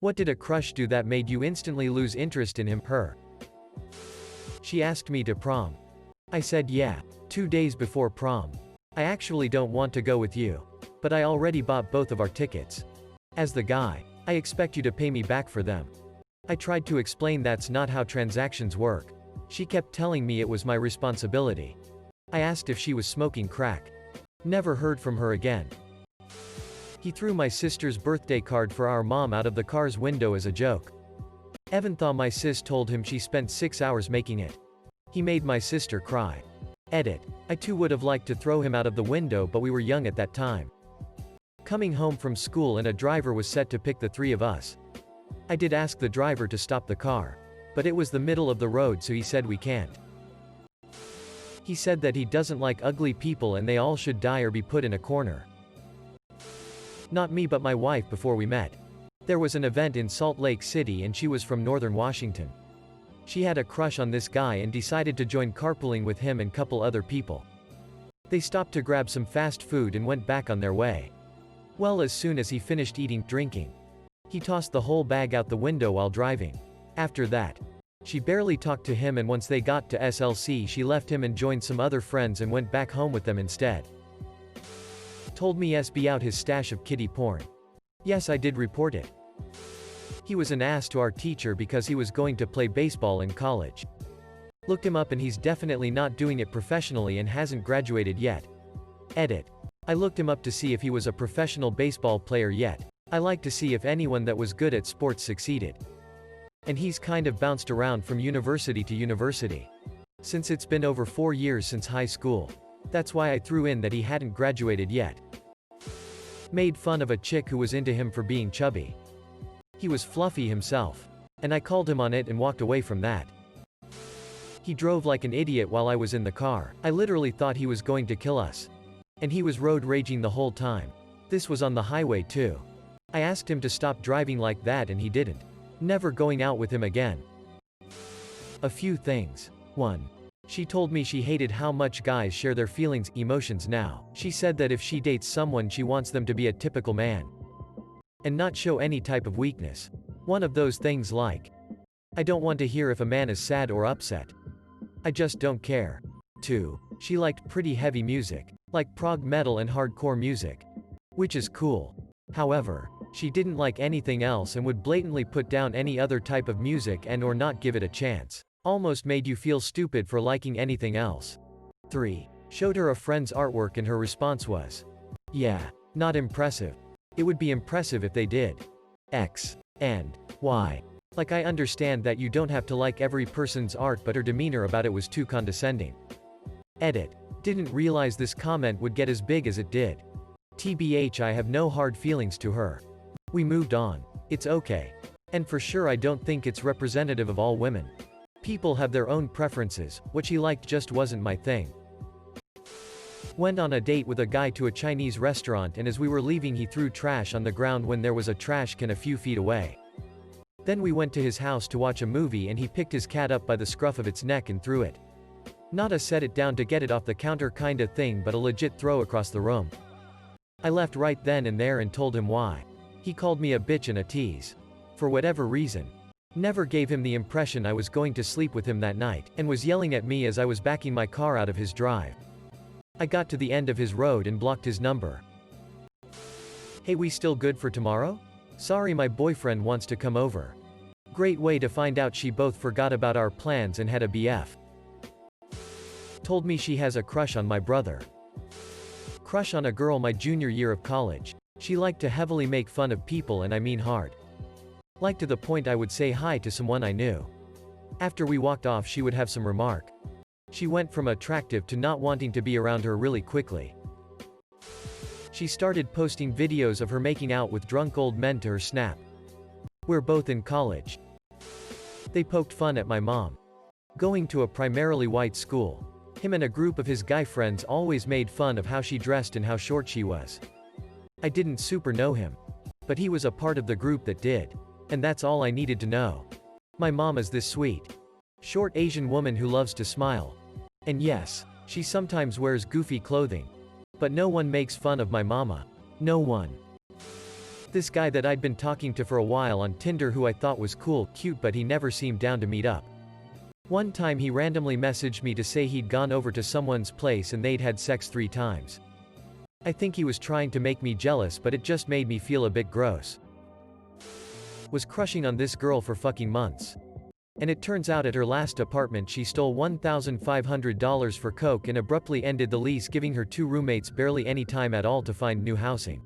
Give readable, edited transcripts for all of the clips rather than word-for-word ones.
What did a crush do that made you instantly lose interest in him, her? She asked me to prom. I said yeah. 2 days before prom. I actually don't want to go with you. But I already bought both of our tickets. As the guy, I expect you to pay me back for them. I tried to explain that's not how transactions work. She kept telling me it was my responsibility. I asked if she was smoking crack. Never heard from her again. He threw my sister's birthday card for our mom out of the car's window as a joke. Evan thought my sis told him she spent 6 hours making it. He made my sister cry. Edit. I too would have liked to throw him out of the window, but we were young at that time. Coming home from school and a driver was set to pick the three of us. I did ask the driver to stop the car. But it was the middle of the road, so he said we can't. He said that he doesn't like ugly people and they all should die or be put in a corner. Not me, but my wife before we met. There was an event in Salt Lake City and she was from northern Washington. She had a crush on this guy and decided to join carpooling with him and couple other people. They stopped to grab some fast food and went back on their way. Well, as soon as he finished eating, drinking, he tossed the whole bag out the window while driving. After that, she barely talked to him, and once they got to SLC she left him and joined some other friends and went back home with them instead. Told me SB out his stash of kiddie porn. Yes, I did report it. He was an ass to our teacher because he was going to play baseball in college. Looked him up and he's definitely not doing it professionally and hasn't graduated yet. Edit. I looked him up to see if he was a professional baseball player yet. I like to see if anyone that was good at sports succeeded. And he's kind of bounced around from university to university. Since it's been over 4 years since high school. That's why I threw in that he hadn't graduated yet. Made fun of a chick who was into him for being chubby. He was fluffy himself. And I called him on it and walked away from that. He drove like an idiot while I was in the car. I literally thought he was going to kill us. And he was road raging the whole time. This was on the highway too. I asked him to stop driving like that and he didn't. Never going out with him again. A few things. 1. She told me she hated how much guys share their feelings, emotions now. She said that if she dates someone she wants them to be a typical man. And not show any type of weakness. One of those things like, I don't want to hear if a man is sad or upset. I just don't care. 2. She liked pretty heavy music. Like prog metal and hardcore music. Which is cool. However, she didn't like anything else and would blatantly put down any other type of music and or not give it a chance. Almost made you feel stupid for liking anything else. 3. Showed her a friend's artwork and her response was, yeah, not impressive. It would be impressive if they did. X. And Y. Like, I understand that you don't have to like every person's art, but her demeanor about it was too condescending. Edit. Didn't realize this comment would get as big as it did. TBH, I have no hard feelings to her. We moved on. It's okay. And for sure I don't think it's representative of all women. People have their own preferences. What she liked just wasn't my thing. Went on a date with a guy to a Chinese restaurant, and as we were leaving he threw trash on the ground when there was a trash can a few feet away. Then we went to his house to watch a movie and he picked his cat up by the scruff of its neck and threw it. Not a set it down to get it off the counter kinda thing, but a legit throw across the room. I left right then and there and told him why. He called me a bitch and a tease. For whatever reason. Never gave him the impression I was going to sleep with him that night, and was yelling at me as I was backing my car out of his drive. I got to the end of his road and blocked his number. Hey, we still good for tomorrow? Sorry, my boyfriend wants to come over. Great way to find out she both forgot about our plans and had a BF. Told me she has a crush on my brother. Crush on a girl my junior year of college. She liked to heavily make fun of people, and I mean hard. Like to the point I would say hi to someone I knew. After we walked off she would have some remark. She went from attractive to not wanting to be around her really quickly. She started posting videos of her making out with drunk old men to her Snap. We're both in college. They poked fun at my mom. Going to a primarily white school. Him and a group of his guy friends always made fun of how she dressed and how short she was. I didn't super know him. But he was a part of the group that did. And that's all I needed to know. My mom is this sweet, short Asian woman who loves to smile. And yes, she sometimes wears goofy clothing. But no one makes fun of my mama. No one. This guy that I'd been talking to for a while on Tinder who I thought was cool, cute, but he never seemed down to meet up. One time he randomly messaged me to say he'd gone over to someone's place and they'd had sex 3 times. I think he was trying to make me jealous, but it just made me feel a bit gross. Was crushing on this girl for fucking months. And it turns out at her last apartment she stole $1,500 for coke and abruptly ended the lease, giving her 2 roommates barely any time at all to find new housing.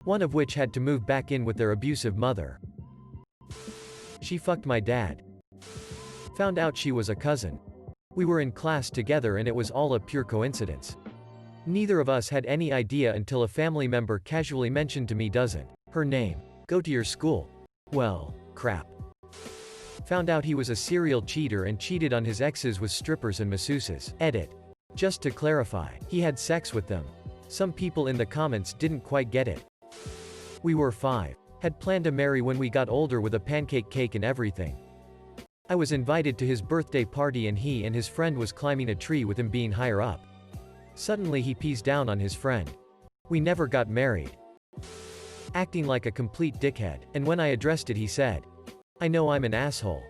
One of which had to move back in with their abusive mother. She fucked my dad. Found out she was a cousin. We were in class together and it was all a pure coincidence. Neither of us had any idea until a family member casually mentioned to me, "Doesn't her name go to your school?" Well, crap. Found out he was a serial cheater and cheated on his exes with strippers and masseuses. Edit. Just to clarify, he had sex with them. Some people in the comments didn't quite get it. We were 5. Had planned to marry when we got older with a pancake cake and everything. I was invited to his birthday party and he and his friend was climbing a tree with him being higher up. Suddenly he pees down on his friend. We never got married. Acting like a complete dickhead, and when I addressed it he said, "I know I'm an asshole.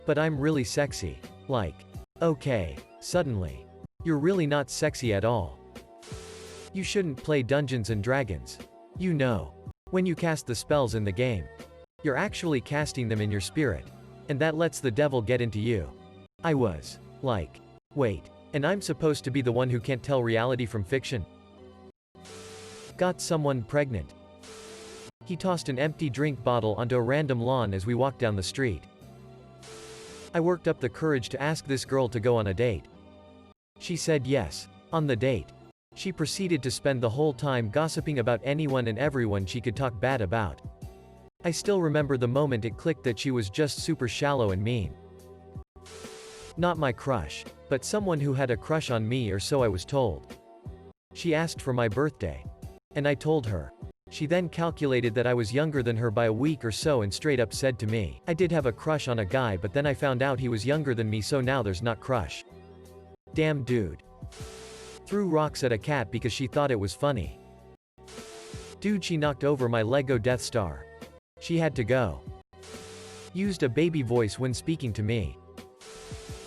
But I'm really sexy." Like, okay, suddenly. You're really not sexy at all. You shouldn't play Dungeons and Dragons. You know. When you cast the spells in the game. You're actually casting them in your spirit. And that lets the devil get into you. I was like, wait, and I'm supposed to be the one who can't tell reality from fiction? Got someone pregnant. He tossed an empty drink bottle onto a random lawn as we walked down the street. I worked up the courage to ask this girl to go on a date. She said yes. On the date, she proceeded to spend the whole time gossiping about anyone and everyone she could talk bad about. I still remember the moment it clicked that she was just super shallow and mean. Not my crush, but someone who had a crush on me, or so I was told. She asked for my birthday. And I told her. She then calculated that I was younger than her by a week or so and straight up said to me, "I did have a crush on a guy, but then I found out he was younger than me, so now there's not crush." Damn dude. Threw rocks at a cat because she thought it was funny. Dude, she knocked over my Lego Death Star. She had to go. Used a baby voice when speaking to me.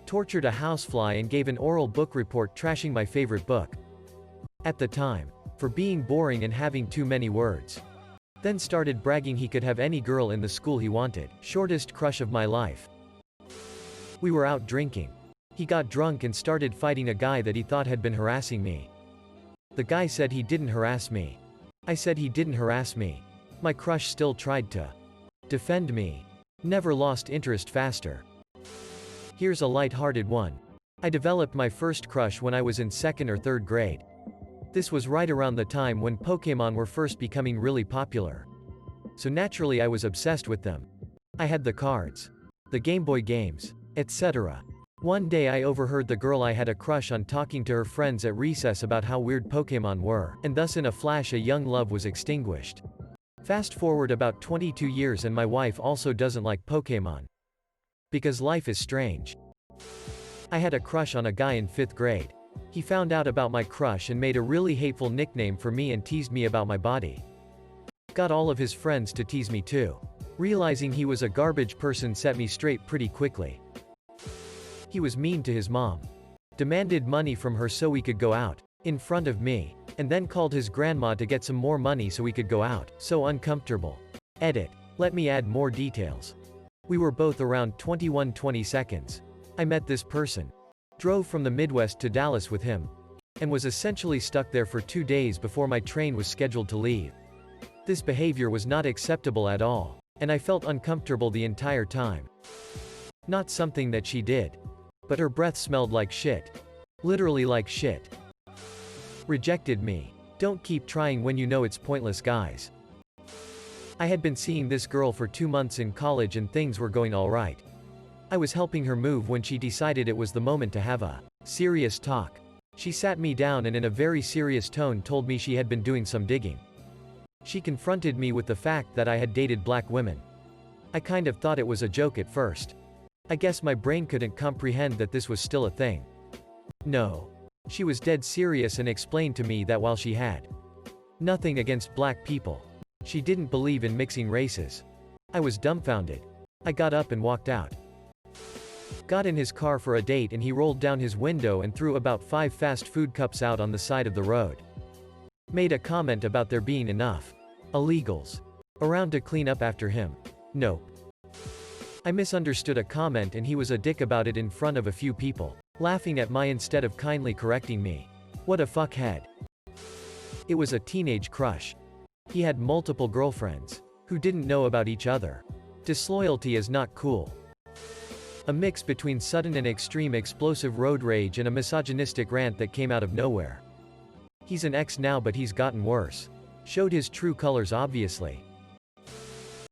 Tortured a housefly and gave an oral book report trashing my favorite book. At the time. For being boring and having too many words. Then started bragging he could have any girl in the school he wanted. Shortest crush of my life. We were out drinking. He got drunk and started fighting a guy that he thought had been harassing me. The guy said he didn't harass me. I said he didn't harass me. My crush still tried to defend me. Never lost interest faster. Here's a light-hearted one. I developed my first crush when I was in 2nd or 3rd grade. This was right around the time when Pokémon were first becoming really popular. So naturally I was obsessed with them. I had the cards, the Game Boy games, etc. One day I overheard the girl I had a crush on talking to her friends at recess about how weird Pokémon were, and thus in a flash a young love was extinguished. Fast forward about 22 years and my wife also doesn't like Pokémon. Because life is strange. I had a crush on a guy in 5th grade. He found out about my crush and made a really hateful nickname for me and teased me about my body. Got all of his friends to tease me too. Realizing he was a garbage person set me straight pretty quickly. He was mean to his mom. Demanded money from her so we could go out. In front of me. And then called his grandma to get some more money so we could go out. So uncomfortable. Edit. Let me add more details. We were both around 21-20 seconds. I met this person. Drove from the Midwest to Dallas with him. And was essentially stuck there for 2 days before my train was scheduled to leave. This behavior was not acceptable at all. And I felt uncomfortable the entire time. Not something that she did. But her breath smelled like shit. Literally like shit. Rejected me. Don't keep trying when you know it's pointless, guys. I had been seeing this girl for 2 months in college and things were going alright. I was helping her move when she decided it was the moment to have a serious talk. She sat me down and in a very serious tone told me she had been doing some digging. She confronted me with the fact that I had dated black women. I kind of thought it was a joke at first. I guess my brain couldn't comprehend that this was still a thing. No. She was dead serious and explained to me that while she had nothing against black people, She didn't believe in mixing races. I was dumbfounded. I got up and walked out. Got in his car for a date and he rolled down his window and threw about 5 fast food cups out on the side of the road. Made a comment about there being enough illegals around to clean up after him. Nope. I misunderstood a comment and he was a dick about it in front of a few people, laughing at my instead of kindly correcting me. What a fuckhead. It was a teenage crush. He had multiple girlfriends who didn't know about each other. Disloyalty is not cool. A mix between sudden and extreme explosive road rage and a misogynistic rant that came out of nowhere. He's an ex now but he's gotten worse. Showed his true colors obviously.